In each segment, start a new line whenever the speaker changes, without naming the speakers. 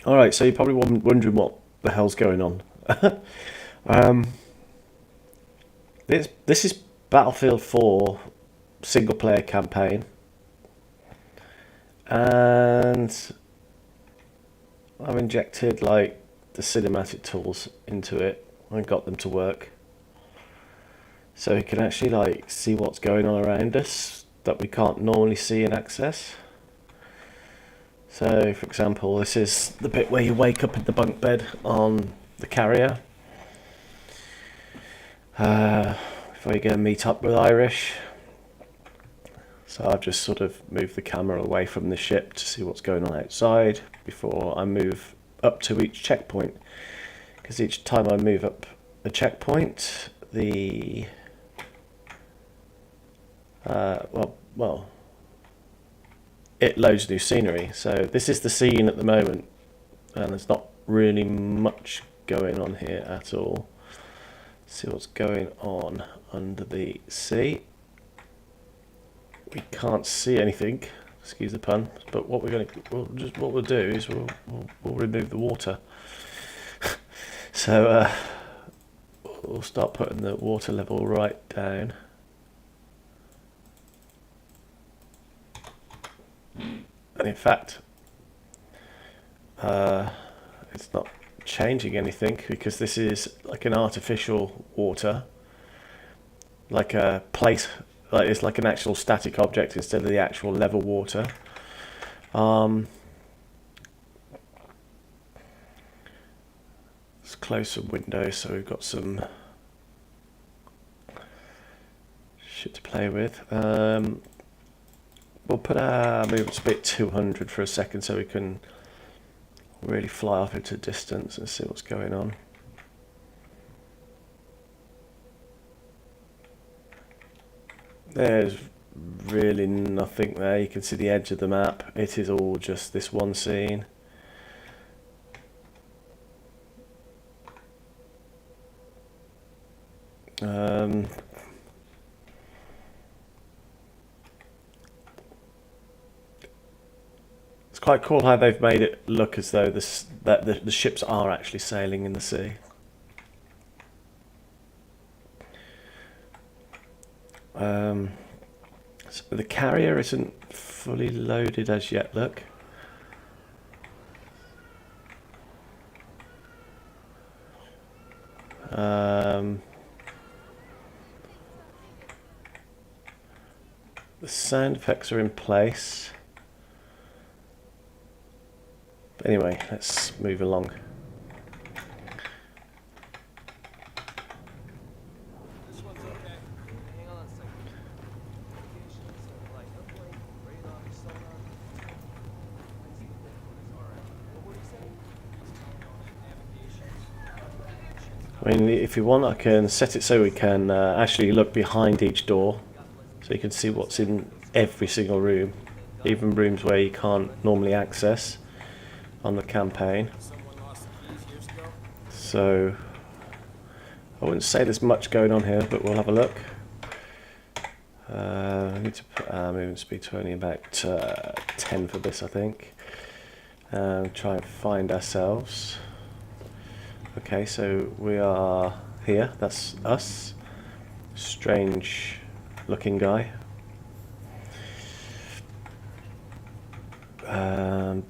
Alright, so you're probably wondering what the hell's going on. This is Battlefield 4 single player campaign, and I've injected like the cinematic tools into it and got them to work, so we can actually like see what's going on around us that we can't normally see and access. So for example, this is the bit where you wake up in the bunk bed on the carrier before you go and meet up with Irish. So I've just sort of moved the camera away from the ship to see what's going on outside before I move up to each checkpoint, because each time I move up a checkpoint, the it loads new scenery. So this is the scene at the moment, and there's not really much going on here at all. See what's going on under the sea. We can't see anything, excuse the pun, but what we'll do is we'll remove the water. So we'll start putting the water level right down. And in fact, it's not changing anything, because this is like an artificial water, like a place, like it's like an actual static object instead of the actual level water. Let's close some windows so we've got some shit to play with. We'll put our movement speed 200 for a second so we can really fly off into distance and see what's going on. There's really nothing there. You can see the edge of the map. It is all just this one scene. It's quite cool how they've made it look as though the ships are actually sailing in the sea. So the carrier isn't fully loaded as yet, look. The sound effects are in place. But anyway, let's move along. I mean, if you want, I can set it so we can actually look behind each door, so you can see what's in every single room, even rooms where you can't normally access on the campaign. So I wouldn't say there's much going on here, but we'll have a look. I need to put our movement speed to only about 10 for this, I think. Try and find ourselves. Okay, so we are here. That's us. Strange looking guy.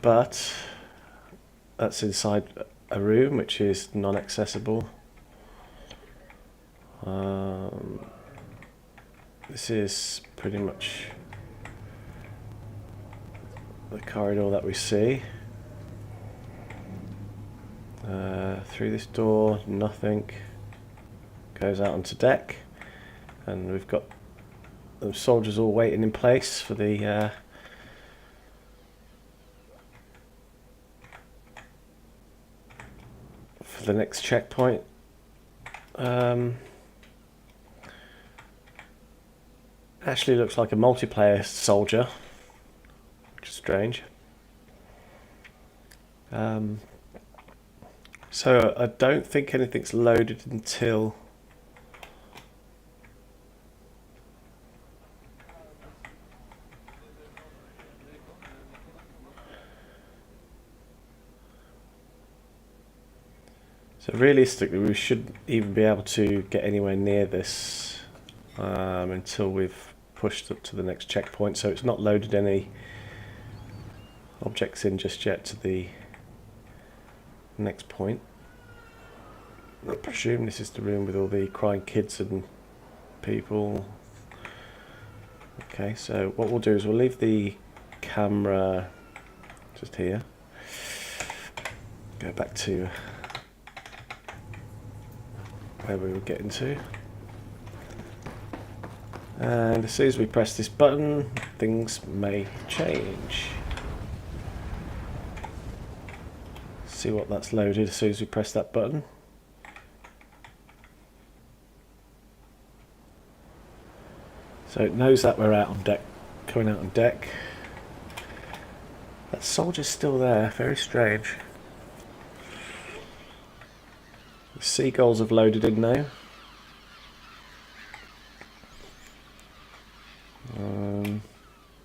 But that's inside a room which is non-accessible. This is pretty much the corridor that we see. Through this door, nothing. Goes out onto deck, and we've got the soldiers all waiting in place for the next checkpoint. Actually looks like a multiplayer soldier, which is strange. So I don't think anything's loaded until So realistically, we shouldn't even be able to get anywhere near this until we've pushed up to the next checkpoint. So it's not loaded any objects in just yet to the next point. I presume this is the room with all the crying kids and people. Okay, so what we'll do is we'll leave the camera just here. Go back to where we were getting to. And as soon as we press this button, things may change. See what that's loaded as soon as we press that button. So it knows that we're out on deck, coming out on deck. That soldier's still there, very strange. The seagulls have loaded in now.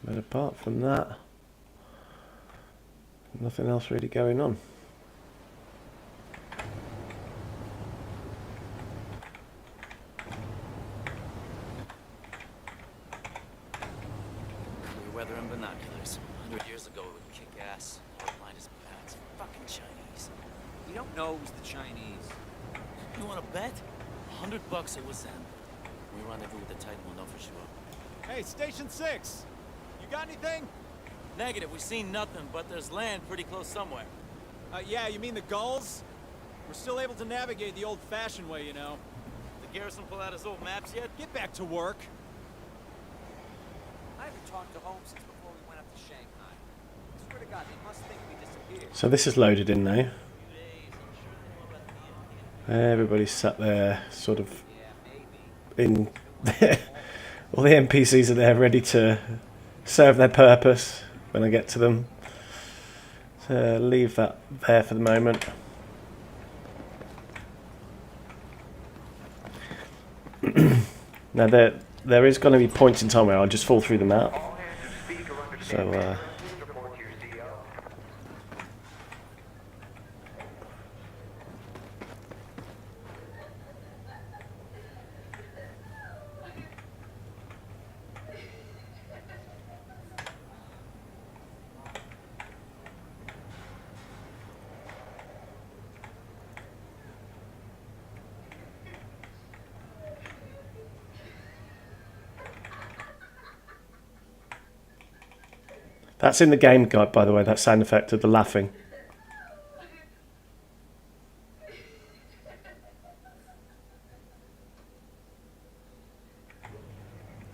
But apart from that, nothing else really going on.
Weather and binoculars. 100 years ago, it would kick ass. Our blind as bats. Fucking Chinese.
We don't know it was the Chinese.
You want to bet? $100 it was them. We rendezvous with the Titan, we'll know for sure.
Hey, Station 6! You got anything?
Negative, we've seen nothing, but there's land pretty close somewhere.
Yeah, you mean the gulls? We're still able to navigate the old-fashioned way, you know.
The garrison pull out his old maps yet?
Get back to work.
I haven't talked to home since before we went up to Shanghai. I swear to God, they must think we disappeared.
So this is loaded in now. Everybody's sat there, sort of in. All the NPCs are there, ready to serve their purpose when I get to them. So leave that there for the moment. Now there is going to be points in time where I'll just fall through the map. So that's in the game guide, by the way, that sound effect of the laughing.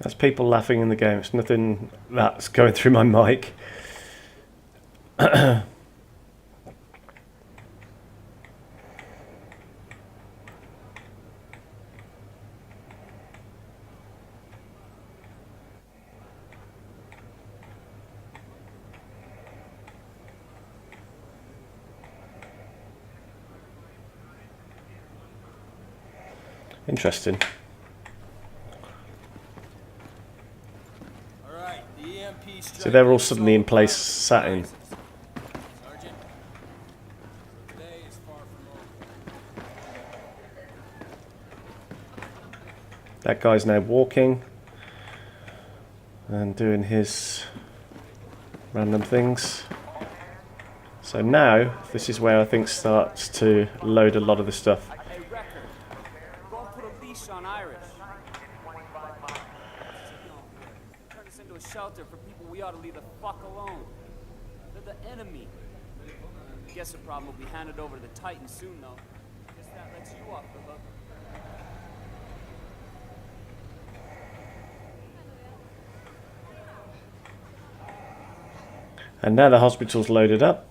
That's people laughing in the game. It's nothing that's going through my mic. Interesting.
All right, the EMP strike.
So they're all suddenly in place, sat in.
Sergeant, today is far from over.
That guy's now walking and doing his random things. So now, this is where I think starts to load a lot of the stuff.
Hey, Wrecker, go and put a leash on Irish. Turn this into a shelter for people we ought to leave the fuck alone. They're the enemy. Guess the problem will be handed over to the Titan soon, though. Guess that lets you off the hook.
And now the hospital's loaded up.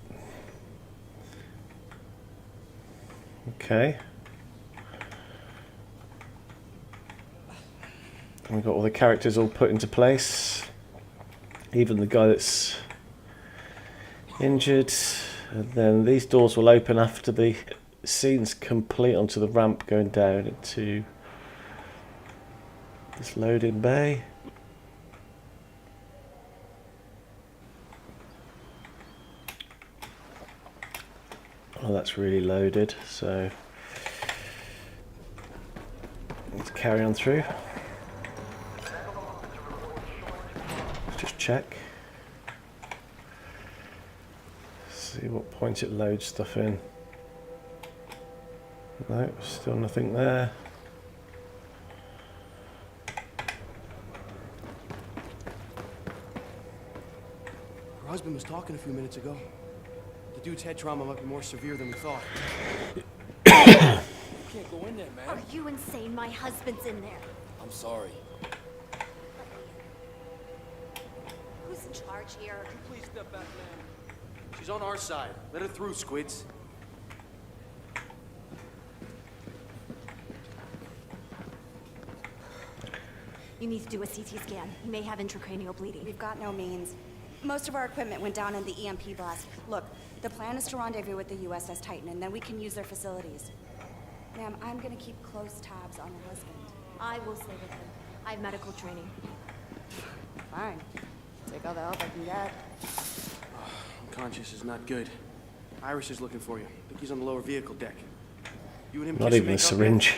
Okay. And we've got all the characters all put into place. Even the guy that's injured. And then these doors will open after the scene's complete onto the ramp going down into this loading bay. Oh, that's really loaded. So Need to carry on through. Let's just check. See what point it loads stuff in. No, still nothing there.
Her husband was talking a few minutes ago. The dude's head trauma might be more severe than we thought. You can't go in there, man.
Are you insane? My husband's in there.
I'm sorry.
Who's in charge here?
Please step back, man. She's on our side. Let her through, squids.
You need to do a CT scan. You may have intracranial bleeding.
We've got no means. Most of our equipment went down in the EMP blast. Look, the plan is to rendezvous with the USS Titan, and then we can use their facilities. Ma'am, I'm gonna keep close tabs on your husband.
I will stay with him. I have medical training.
Fine. Take all the help I can get.
Unconscious is not good. Iris is looking for you. I think he's on the lower vehicle deck. You and him
Not
kiss and
even a
make up,
syringe.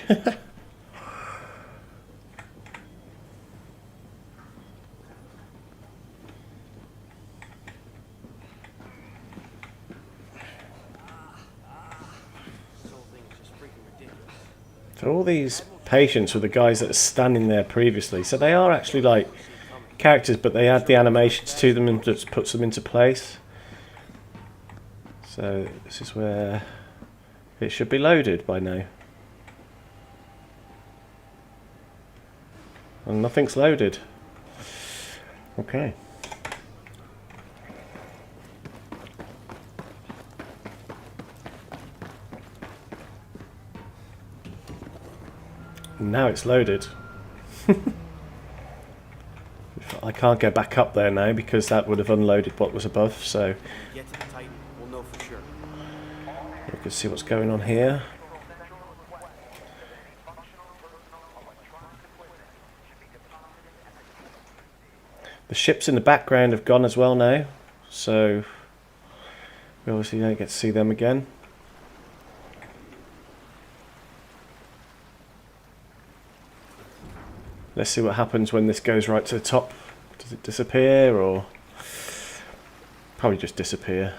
This whole thing is just freaking ridiculous.
So all these patients were the guys that are standing there previously. So they are actually like characters, but they add the animations to them and just puts them into place. So this is where it should be loaded by now. And nothing's loaded. Okay. Now it's loaded. I can't go back up there now because that would have unloaded what was above, so
Get to the Titan. We'll know for sure.
we can see what's going on here. The ships in the background have gone as well now, so we obviously don't get to see them again. Let's see what happens when this goes right to the top. Does it disappear or probably just disappear?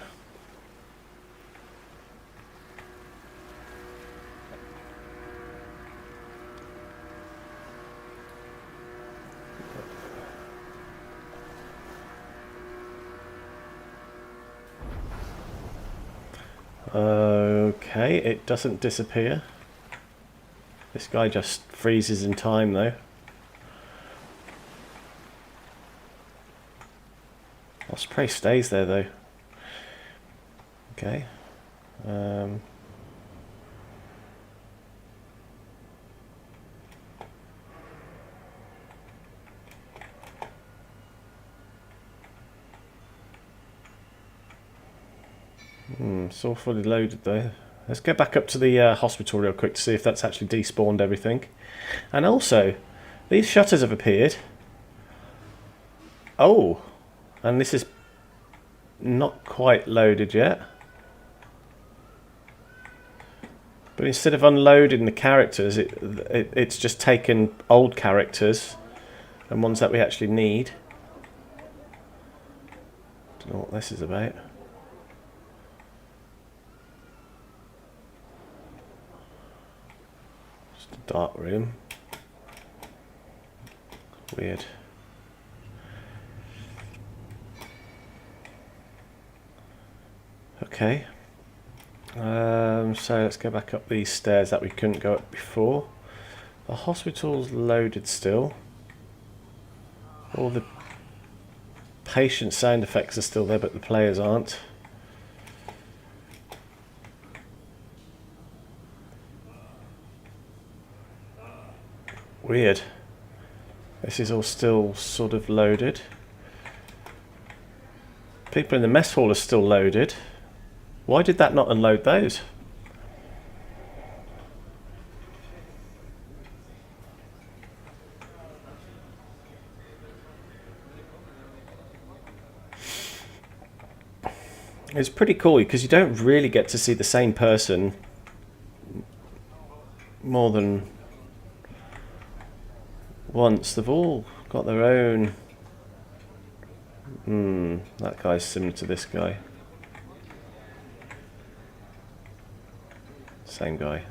Okay, it doesn't disappear. This guy just freezes in time though. Osprey stays there though. Okay. It's all fully loaded though. Let's go back up to the hospital real quick to see if that's actually despawned everything. And also, these shutters have appeared. Oh, and this is not quite loaded yet. But instead of unloading the characters, it's just taken old characters and ones that we actually need. Don't know what this is about. Just a dark room. Weird. Okay. So let's go back up these stairs that we couldn't go up before. The hospital's loaded still. All the patient sound effects are still there, but the players aren't. Weird. This is all still sort of loaded. People in the mess hall are still loaded. Why did that not unload those? It's pretty cool because you don't really get to see the same person more than once. They've all got their own. That guy's similar to this guy. Same guy.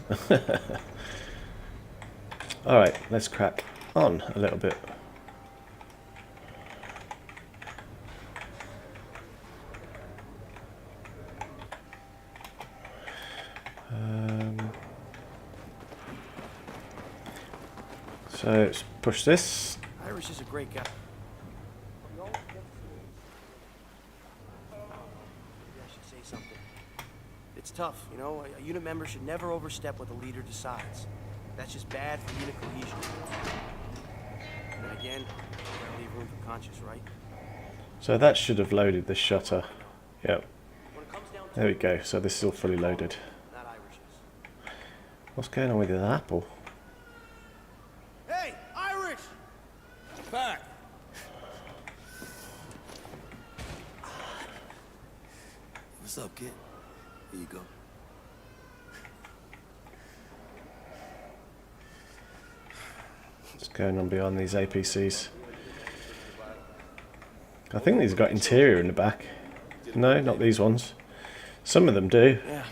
Alright, let's crack on a little bit. So let's push this.
Irish is a great guy. Maybe I should say something. It's tough, you know. A unit member should never overstep what the leader decides. That's just bad for unit cohesion. And again, you gotta leave room for conscience, right?
So that should have loaded the shutter. Yep.
When it comes down to
There we go. So this is all fully loaded.
not Irish's.
What's going on with the apple?
Hey, Irish! Back.
What's up, kid? Here you go.
What's going on behind these APCs? I think these have got interior in the back. No, not these ones. Some of them do.
Yeah.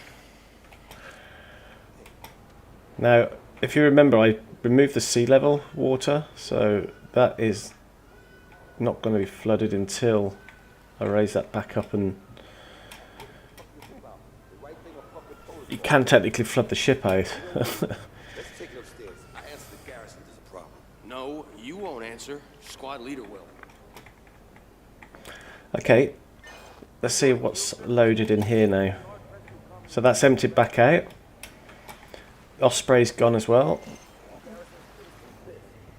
Now, if you remember, I removed the sea level water, so that is not going to be flooded until I raise that back up, and you can technically flood the ship out.
Let's take it upstairs. I answered the garrison there's a problem.
No, you won't answer. Squad leader will.
Okay, let's see what's loaded in here now. So that's emptied back out. Osprey's gone as well.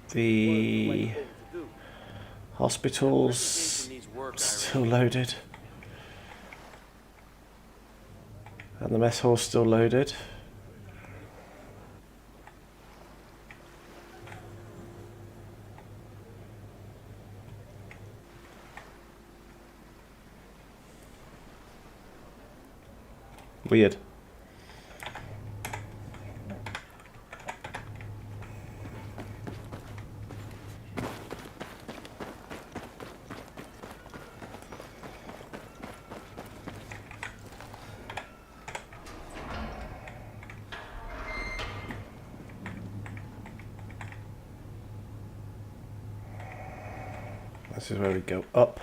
The hospital's still loaded. And the mess hall's still loaded. Weird. This is where we go up.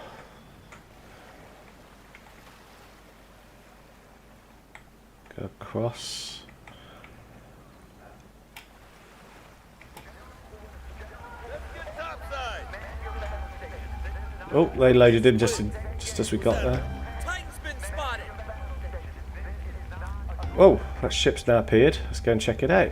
Go across. Oh, they loaded in just as we got there.
Titan's been spotted.
Oh, that ship's now appeared. Let's go and check it out.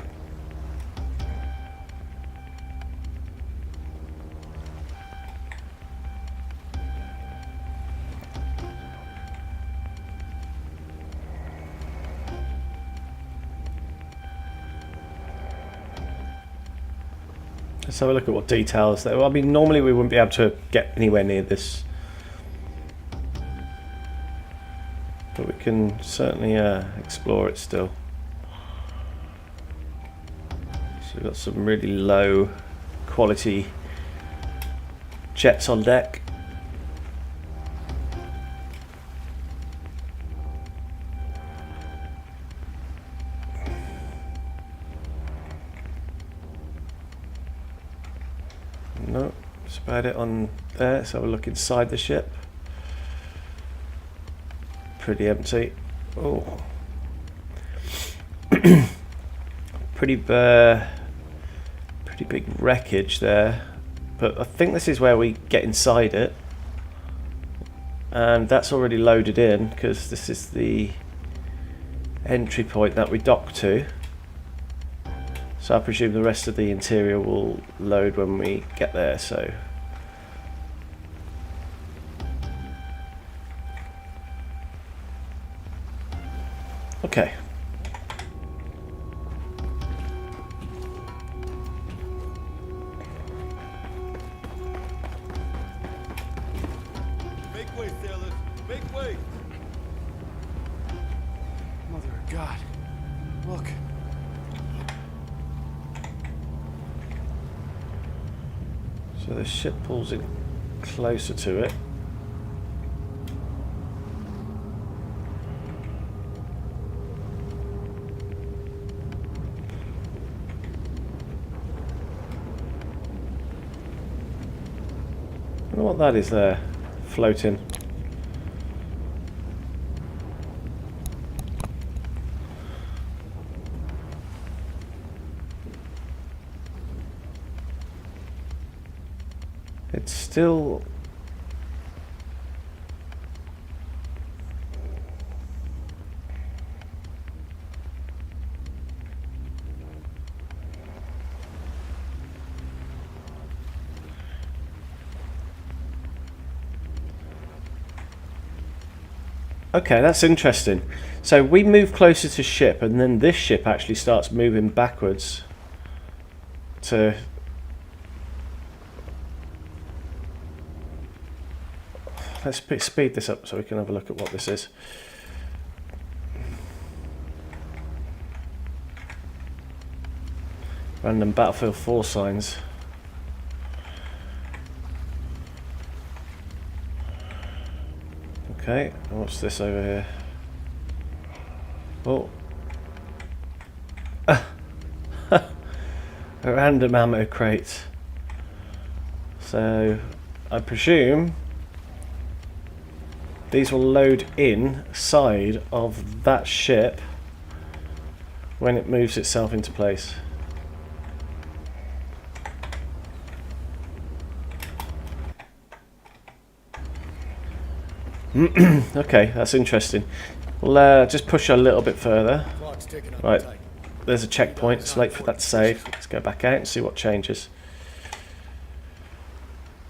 Let's have a look at what details there. Well, I mean, normally we wouldn't be able to get anywhere near this, but we can certainly explore it still. So we've got some really low quality jets on deck. No, that's about it on there. Let's have a look inside the ship. Pretty empty. Oh, pretty big wreckage there. But I think this is where we get inside it, and that's already loaded in because this is the entry point that we dock to. So I presume the rest of the interior will load when we get there, so. Okay.
Make way, sailors. Make way.
Mother of God. Look.
So the ship pulls in closer to it. I don't know what that is there, floating. It's still... Okay, that's interesting. So we move closer to ship, and then this ship actually starts moving backwards to... Let's speed this up so we can have a look at what this is. Random Battlefield 4 signs. Okay, what's this over here? Oh. A random ammo crate. So, I presume these will load inside of that ship when it moves itself into place. Okay, that's interesting. We'll just push a little bit further. Right, there's a checkpoint. It's late for that to save. Let's go back out and see what changes.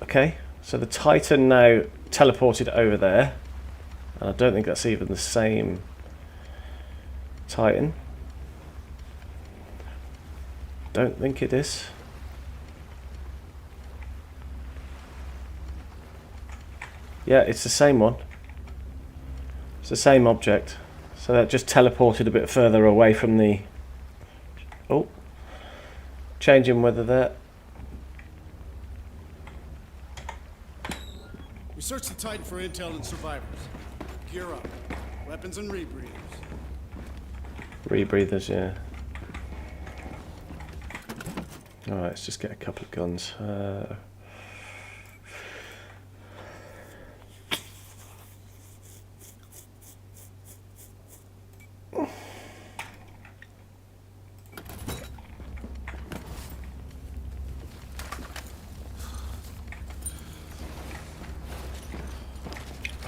Okay, so the Titan now teleported over there. And I don't think that's even the same Titan. Don't think it is. Yeah, it's the same one. It's the same object. So that just teleported a bit further away from the... Oh. Changing whether that...
We searched the Titan for intel and survivors. Gear up. Weapons and rebreathers.
Rebreathers, yeah. Alright, let's just get a couple of guns.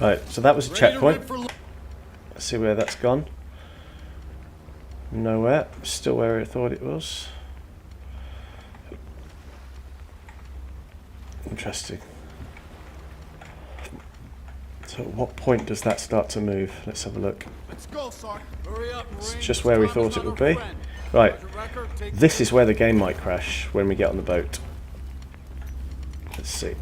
Right, so that was a checkpoint. Let's see where that's gone. Nowhere. Still where I thought it was. Interesting. So at what point does that start to move? Let's have a look.
Let's go, Sark. Hurry up,
It's just where we thought it would be. Right. This is where the game might crash when we get on the boat. Let's see.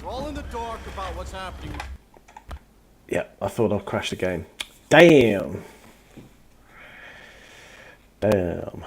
We're all in the dark about what's happening.
Yeah, I thought I'd crash the game. Damn. Damn.